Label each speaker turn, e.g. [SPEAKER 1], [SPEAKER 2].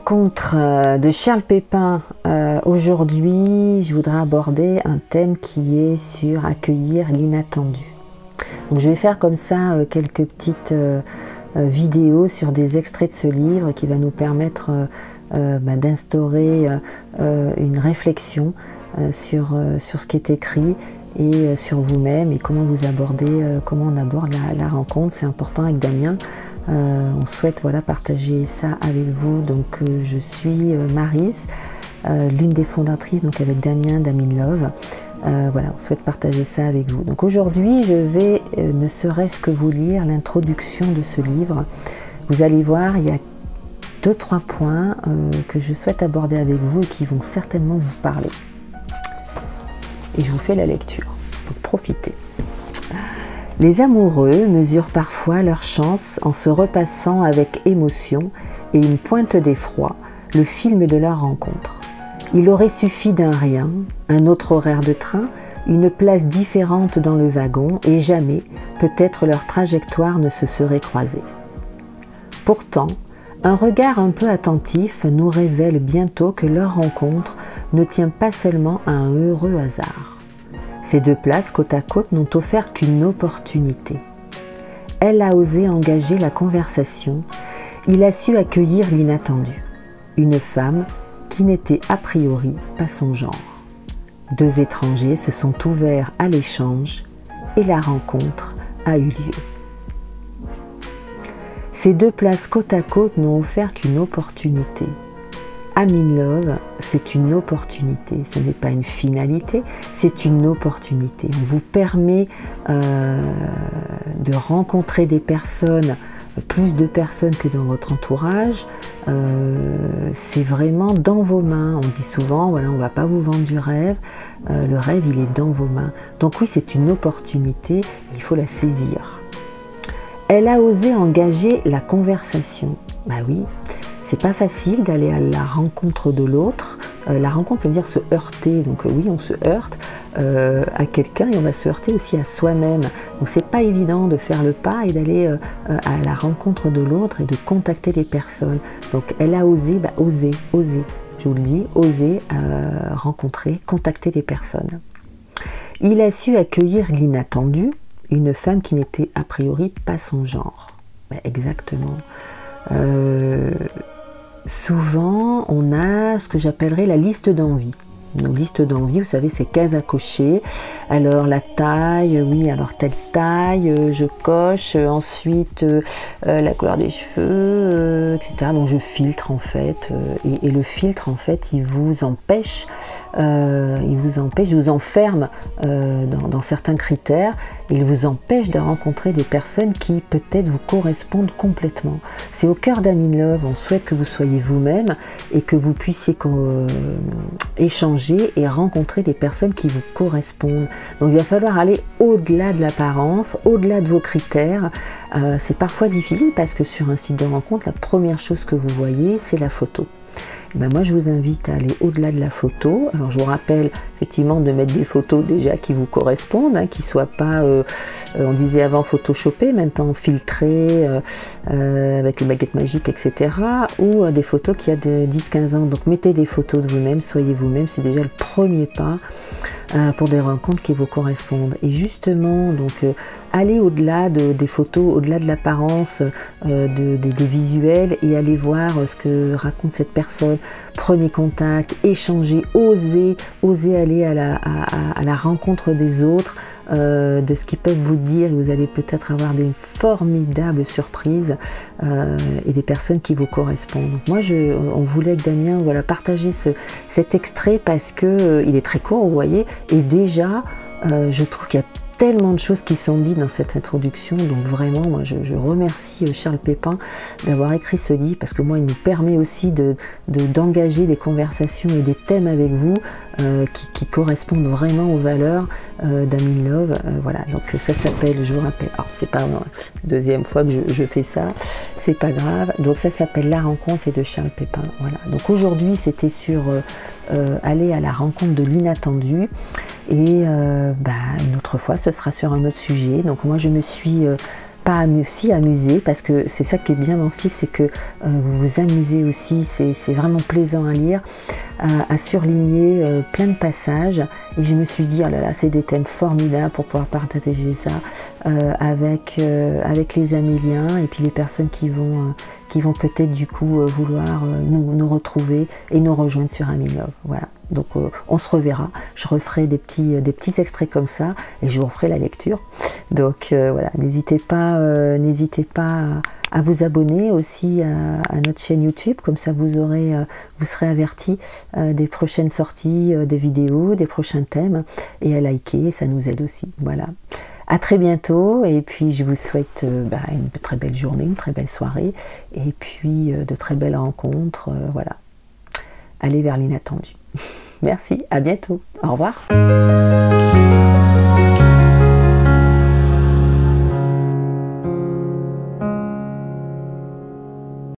[SPEAKER 1] rencontre de Charles Pépin. Aujourd'hui, je voudrais aborder un thème qui est sur accueillir l'inattendu. Donc, je vais faire comme ça quelques petites vidéos sur des extraits de ce livre qui va nous permettre d'instaurer une réflexion sur ce qui est écrit et sur vous-même et comment vous abordez, comment on aborde la rencontre. C'est important avec Damien. On souhaite partager ça avec vous. Donc je suis Maryse, l'une des fondatrices, donc avec Damien d'Aminlove. On souhaite partager ça avec vous. Donc aujourd'hui, je vais ne serait-ce que vous lire l'introduction de ce livre. Vous allez voir, il y a 2-3 points que je souhaite aborder avec vous et qui vont certainement vous parler. Et je vous fais la lecture. Donc profitez. Les amoureux mesurent parfois leur chance en se repassant avec émotion et une pointe d'effroi le film de leur rencontre. Il aurait suffi d'un rien, un autre horaire de train, une place différente dans le wagon et jamais, peut-être leur trajectoire ne se serait croisée. Pourtant, un regard un peu attentif nous révèle bientôt que leur rencontre ne tient pas seulement à un heureux hasard. Ces deux places côte à côte n'ont offert qu'une opportunité. Elle a osé engager la conversation, il a su accueillir l'inattendu. Une femme qui n'était a priori pas son genre. Deux étrangers se sont ouverts à l'échange et la rencontre a eu lieu. Ces deux places côte à côte n'ont offert qu'une opportunité. Aminlove, c'est une opportunité, ce n'est pas une finalité, c'est une opportunité. On vous permet de rencontrer des personnes, plus de personnes que dans votre entourage. C'est vraiment dans vos mains. On dit souvent, on ne va pas vous vendre du rêve, le rêve il est dans vos mains. Donc oui, c'est une opportunité, il faut la saisir. Elle a osé engager la conversation. Bah oui. C'est pas facile d'aller à la rencontre de l'autre. La rencontre, ça veut dire se heurter. Donc oui, on se heurte à quelqu'un et on va se heurter aussi à soi-même. Donc c'est pas évident de faire le pas et d'aller à la rencontre de l'autre et de contacter les personnes. Donc elle a osé, oser, je vous le dis, oser rencontrer, contacter les personnes. Il a su accueillir l'inattendu, une femme qui n'était a priori pas son genre. Exactement. Souvent, on a ce que j'appellerais la liste d'envie. Nos listes d'envie, vous savez, c'est cases à cocher. Alors la taille, oui, alors telle taille, je coche. Ensuite, la couleur des cheveux, etc. Donc je filtre en fait. Et le filtre, en fait, il vous empêche, il vous enferme dans certains critères. Il vous empêche de rencontrer des personnes qui peut-être vous correspondent complètement. C'est au cœur d'Aminlove, on souhaite que vous soyez vous-même et que vous puissiez échanger et rencontrer des personnes qui vous correspondent. Donc il va falloir aller au-delà de l'apparence, au-delà de vos critères. C'est parfois difficile parce que sur un site de rencontre, la première chose que vous voyez, c'est la photo. Moi je vous invite à aller au-delà de la photo. Alors je vous rappelle effectivement de mettre des photos déjà qui vous correspondent, qui ne soient pas, on disait avant photoshopées, maintenant filtrées avec une baguette magique, etc. Ou des photos qui a de 10-15 ans. Donc mettez des photos de vous-même, soyez vous-même, c'est déjà le premier pas pour des rencontres qui vous correspondent. Et justement, donc allez au-delà des photos, au-delà de l'apparence, des visuels et allez voir ce que raconte cette personne. Prenez contact, échangez, osez aller à la rencontre des autres, de ce qu'ils peuvent vous dire et vous allez peut-être avoir des formidables surprises et des personnes qui vous correspondent. Donc moi, on voulait avec Damien partager cet extrait parce que il est très court, vous voyez, et déjà, je trouve qu'il y a tellement de choses qui sont dites dans cette introduction, donc vraiment moi je remercie Charles Pépin d'avoir écrit ce livre parce que moi il nous permet aussi d'engager des conversations et des thèmes avec vous qui correspondent vraiment aux valeurs d'Aminlove. Voilà, donc ça s'appelle, je vous rappelle, c'est pas la deuxième fois que je fais ça, c'est pas grave, donc ça s'appelle La rencontre, c'est de Charles Pépin. Voilà, donc aujourd'hui c'était sur aller à la rencontre de l'inattendu. Et une autre fois, ce sera sur un autre sujet. Donc moi, je me suis pas si amusé, parce que c'est ça qui est bien dans ce livre, c'est que vous vous amusez aussi, c'est vraiment plaisant à lire, à surligner plein de passages, et je me suis dit, oh là là, c'est des thèmes formidables pour pouvoir partager ça avec les Améliens, et puis les personnes qui vont peut-être du coup vouloir nous retrouver et nous rejoindre sur Amilove. Voilà. Donc on se reverra, je referai des petits extraits comme ça et je vous referai la lecture. Donc voilà, n'hésitez pas à vous abonner aussi à notre chaîne YouTube, comme ça vous serez avertis des prochaines sorties des vidéos, des prochains thèmes, et à liker, ça nous aide aussi. Voilà. À très bientôt, et puis je vous souhaite une très belle journée, une très belle soirée, et puis de très belles rencontres. Voilà. Allez vers l'inattendu. Merci, à bientôt. Au revoir.